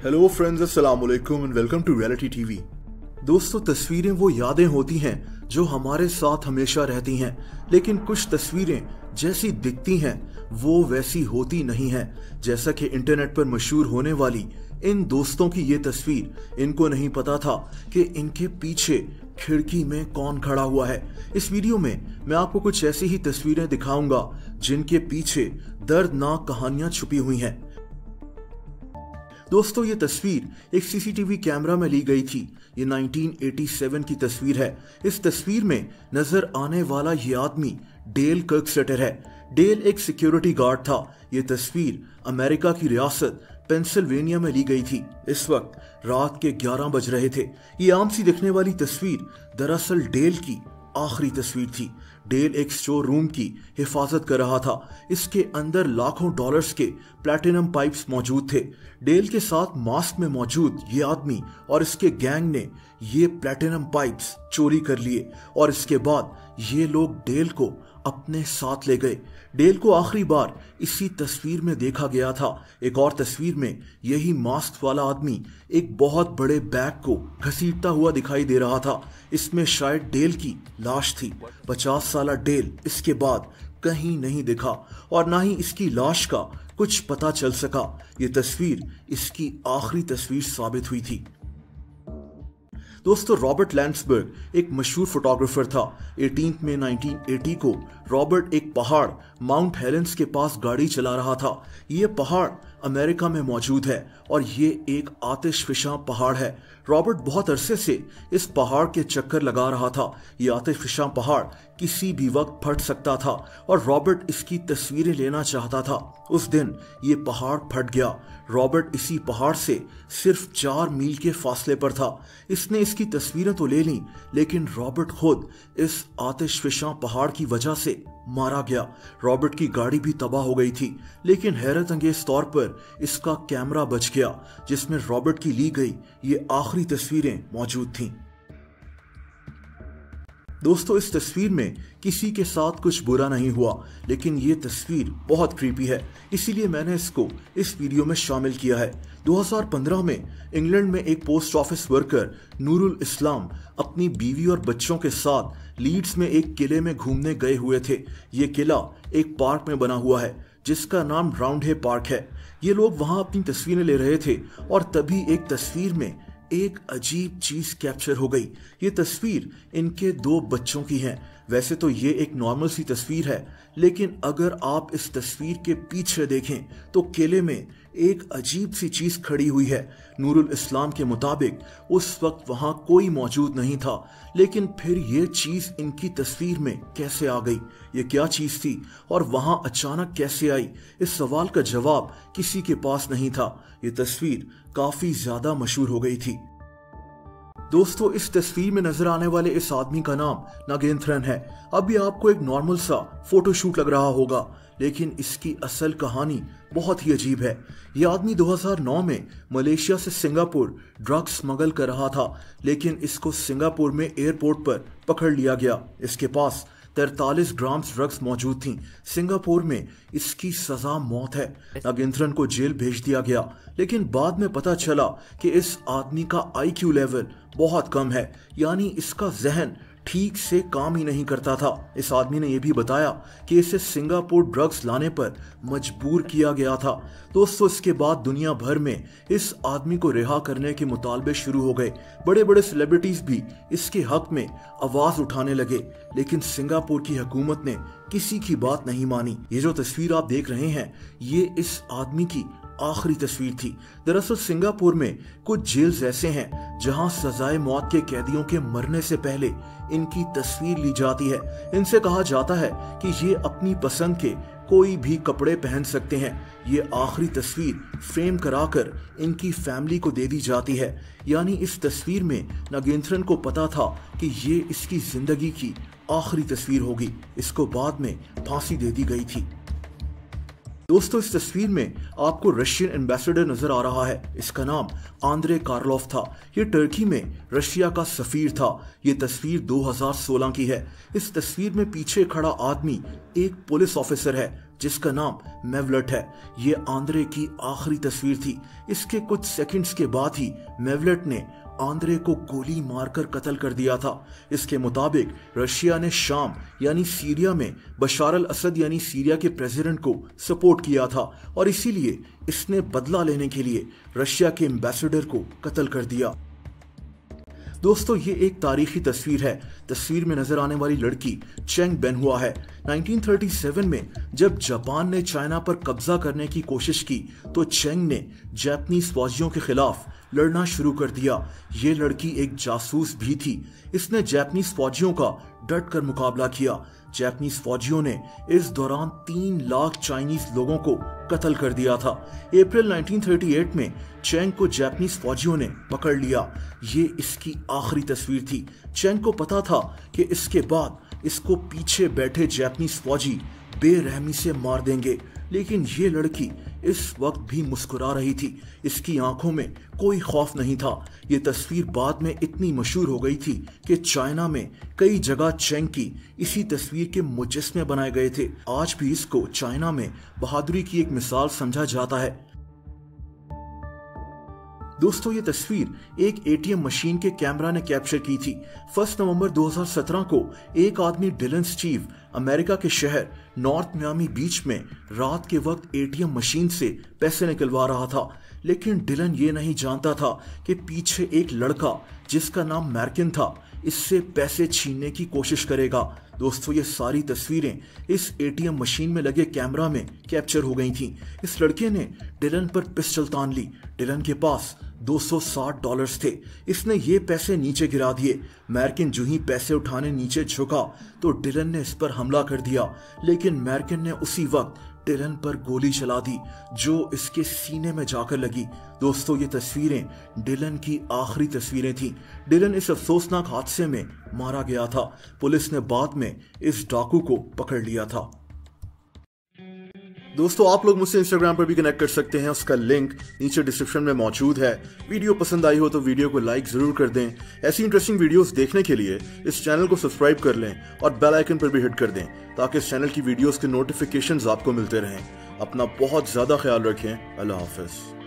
Hello friends, अस्सलाम वालेकुम and welcome to reality TV. दोस्तों, तस्वीरें वो यादें होती हैं जो हमारे साथ हमेशा रहती हैं, लेकिन कुछ तस्वीरें जैसी दिखती हैं वो वैसी होती नहीं हैं। जैसा कि इंटरनेट पर मशहूर होने वाली इन दोस्तों की ये तस्वीर, इनको नहीं पता था कि इनके पीछे खिड़की में कौन खड़ा हुआ है। इस वीडियो में मैं आपको कुछ ऐसी ही तस्वीरें दिखाऊंगा जिनके पीछे दर्दनाक कहानियां छुपी हुई हैं। दोस्तों, ये तस्वीर एक सीसीटीवी कैमरा में ली गई थी। ये 1987 की तस्वीर है। इस तस्वीर में नजर आने वाला ये आदमी डेल कर्कस्टर है। डेल एक सिक्योरिटी गार्ड था। ये तस्वीर अमेरिका की रियासत पेंसिल्वेनिया में ली गई थी। इस वक्त रात के 11 बज रहे थे। ये आम सी दिखने वाली तस्वीर दरअसल डेल की आखिरी तस्वीर थी। डेल एक स्टोर रूम की हिफाजत कर रहा था। इसके अंदर लाखों डॉलर्स के प्लैटिनम पाइप्स मौजूद थे। डेल के साथ मास्क में मौजूद ये आदमी और इसके गैंग ने ये प्लैटिनम पाइप्स चोरी कर लिए और इसके बाद ये लोग डेल को अपने साथ ले गए। डेल को आखिरी बार इसी तस्वीर में देखा गया था। एक और तस्वीर में यही मास्क वाला आदमी एक बहुत बड़े बैग को घसीटता हुआ दिखाई दे रहा था। इसमें शायद डेल की लाश थी। 50 साला डेल इसके बाद कहीं नहीं दिखा और ना ही इसकी लाश का कुछ पता चल सका। ये तस्वीर इसकी आखिरी तस्वीर साबित हुई थी। दोस्तों, रॉबर्ट लैंड्सबर्ग एक मशहूर फोटोग्राफर था। 18 मई 1980 को रॉबर्ट एक पहाड़ माउंट हेलेंस के पास गाड़ी चला रहा था। ये पहाड़ अमेरिका में मौजूद है और ये एक आतिशफिशां पहाड़ है। रॉबर्ट बहुत अरसे से इस पहाड़ के चक्कर लगा रहा था। ये आतिशफिशां पहाड़ किसी भी वक्त फट सकता था और रॉबर्ट इसकी तस्वीरें लेना चाहता था। उस दिन ये पहाड़ फट गया। रॉबर्ट इसी पहाड़ से सिर्फ 4 मील के फासले पर था। इसने इसकी तस्वीरें तो ले ली, लेकिन रॉबर्ट खुद इस आतिशफिशां पहाड़ की वजह से मारा गया। रॉबर्ट की गाड़ी भी तबाह हो गई थी, लेकिन हैरत अंगेज तौर पर इसका कैमरा बच गया जिसमें रॉबर्ट की ली गई ये आखिरी तस्वीरें मौजूद थीं। दोस्तों, इस तस्वीर में किसी के साथ कुछ बुरा नहीं हुआ, लेकिन ये तस्वीर बहुत क्रीपी है, इसीलिए मैंने इसको इस वीडियो में शामिल किया है। 2015 में इंग्लैंड में एक पोस्ट ऑफिस वर्कर नूरुल इस्लाम अपनी बीवी और बच्चों के साथ लीड्स में एक किले में घूमने गए हुए थे। ये किला एक पार्क में बना हुआ है जिसका नाम राउंडहे पार्क है। ये लोग वहां अपनी तस्वीरें ले रहे थे और तभी एक तस्वीर में एक अजीब चीज कैप्चर हो गई। ये तस्वीर इनके 2 बच्चों की है। वैसे तो ये एक नॉर्मल सी तस्वीर है, लेकिन अगर आप इस तस्वीर के पीछे देखें तो किले में एक अजीब सी चीज खड़ी हुई है। नूरुल इस्लाम के मुताबिक उस वक्त वहां कोई मौजूद नहीं था, लेकिन फिर ये चीज इनकी तस्वीर में कैसे आ गई? ये क्या चीज थी और वहां अचानक कैसे आई? इस सवाल का जवाब किसी के पास नहीं था। ये तस्वीर काफी ज्यादा मशहूर हो गई थी। दोस्तों, इस तस्वीर में नजर आने वाले इस आदमी का नाम नागेंद्रन है। अभी आपको एक नॉर्मल सा फोटोशूट लग रहा होगा, लेकिन इसकी असल कहानी बहुत ही अजीब है। यह आदमी 2009 में मलेशिया से सिंगापुर ड्रग्स स्मगल कर रहा था, लेकिन इसको सिंगापुर में एयरपोर्ट पर पकड़ लिया गया। इसके पास 43 ग्राम ड्रग्स मौजूद थी। सिंगापुर में इसकी सजा मौत है। नागेंद्रन को जेल भेज दिया गया, लेकिन बाद में पता चला कि इस आदमी का IQ लेवल बहुत कम है, यानी इसका जहन ठीक से काम ही नहीं करता था। इस आदमी ने यह भी बताया कि इसे सिंगापुर ड्रग्स लाने पर मजबूर किया गया था। दोस्तों, इसके बाद दुनिया भर में इस आदमी को रिहा करने के मुतालबे शुरू हो गए। बड़े बड़े सेलिब्रिटीज भी इसके हक में आवाज उठाने लगे, लेकिन सिंगापुर की हुकूमत ने किसी की बात नहीं मानी। ये जो तस्वीर आप देख रहे हैं, ये इस आदमी की आखिरी तस्वीर थी। दरअसल सिंगापुर में कुछ जेल्स ऐसे हैं जहां सजाए मौत के कैदियों के मरने से पहले इनकी तस्वीर ली जाती है। इनसे कहा जाता है कि ये अपनी पसंद के कोई भी कपड़े पहन सकते हैं। ये आखिरी तस्वीर फ्रेम कराकर इनकी फैमिली को दे दी जाती है। यानी इस तस्वीर में नागेंद्रन को पता था कि ये इसकी जिंदगी की आखिरी तस्वीर होगी। इसको बाद में फांसी दे दी गई थी। दोस्तों, इस तस्वीर में आपको रशियन एम्बेसडर नजर आ रहा है। इसका नाम आंद्रे कार्लोफ था। ये टर्की में रशिया का सफीर था। ये तस्वीर 2016 की है। इस तस्वीर में पीछे खड़ा आदमी एक पुलिस ऑफिसर है जिसका नाम मेवलेट है। ये आंद्रे की आखिरी तस्वीर थी। इसके कुछ सेकंड्स के बाद ही मेवलेट ने आंद्रे को गोली मारकर कत्ल कर दिया था। इसके मुताबिक रशिया ने शाम यानी सीरिया में बशार अल असद यानी सीरिया के प्रेसिडेंट को सपोर्ट किया था और इसीलिए इसने बदला लेने के लिए रशिया के एम्बेसडर को कत्ल कर दिया। दोस्तों, ये एक तारीखी तस्वीर है। तस्वीर में नजर आने वाली लड़की चेंग बेनहुआ है। 1937 में जब जापान ने चाइना पर कब्जा करने की कोशिश की तो चेंग ने जापानीज फौजियों के खिलाफ लड़ना शुरू कर दिया। ये लड़की एक जासूस भी थी। इसने जापानीज फौजियों का डट कर मुकाबला किया। जापानीज फौजियों ने इस दौरान 3 लाख चाइनीज लोगों को कत्ल कर दिया था। अप्रैल 1938 में चेंग को जापानीज फौजियों ने पकड़ लिया। ये इसकी आखिरी तस्वीर थी। चेंग को पता था कि इसके बाद इसको पीछे बैठे जापानीज फौजी बेरहमी से मार देंगे, लेकिन ये लड़की इस वक्त भी मुस्कुरा रही थी। इसकी आंखों में कोई खौफ नहीं था। ये तस्वीर बाद में इतनी मशहूर हो गई थी कि चाइना में कई जगह चेंग की इसी तस्वीर के मुजस्मे बनाए गए थे। आज भी इसको चाइना में बहादुरी की एक मिसाल समझा जाता है। दोस्तों, ये तस्वीर एक एटीएम मशीन के कैमरा ने कैप्चर की थी। 1 नवंबर 2017 को एक आदमी डिलन स्टीव अमेरिका के शहर नॉर्थ मियामी बीच में रात के वक्त एटीएम मशीन से पैसे निकलवा रहा था, लेकिन डिलन ये नहीं जानता था कि पीछे एक लड़का जिसका नाम मैर्किन था इससे पैसे छीनने की कोशिश करेगा। दोस्तों, ये सारी तस्वीरें इस एटीएम मशीन में लगे कैमरा में कैप्चर हो गई थीं। इस लड़के ने डिलन पर पिस्टल तान ली। डिलन के पास $260 थे। इसने ये पैसे नीचे गिरा दिए। मैर्किन जो ही पैसे उठाने नीचे झुका तो डिलन ने इस पर हमला कर दिया, लेकिन मैर्किन ने उसी वक्त डिलन पर गोली चला दी जो इसके सीने में जाकर लगी। दोस्तों, ये तस्वीरें डिलन की आखिरी तस्वीरें थीं। डिलन इस अफसोसनाक हादसे में मारा गया था। पुलिस ने बाद में इस डाकू को पकड़ लिया था। दोस्तों, आप लोग मुझसे इंस्टाग्राम पर भी कनेक्ट कर सकते हैं। उसका लिंक नीचे डिस्क्रिप्शन में मौजूद है। वीडियो पसंद आई हो तो वीडियो को लाइक जरूर कर दें। ऐसी इंटरेस्टिंग वीडियोस देखने के लिए इस चैनल को सब्सक्राइब कर लें और बेल आइकन पर भी हिट कर दें ताकि इस चैनल की वीडियोस के नोटिफिकेशंस आपको मिलते रहें। अपना बहुत ज्यादा ख्याल रखें। अल्लाह हाफिज।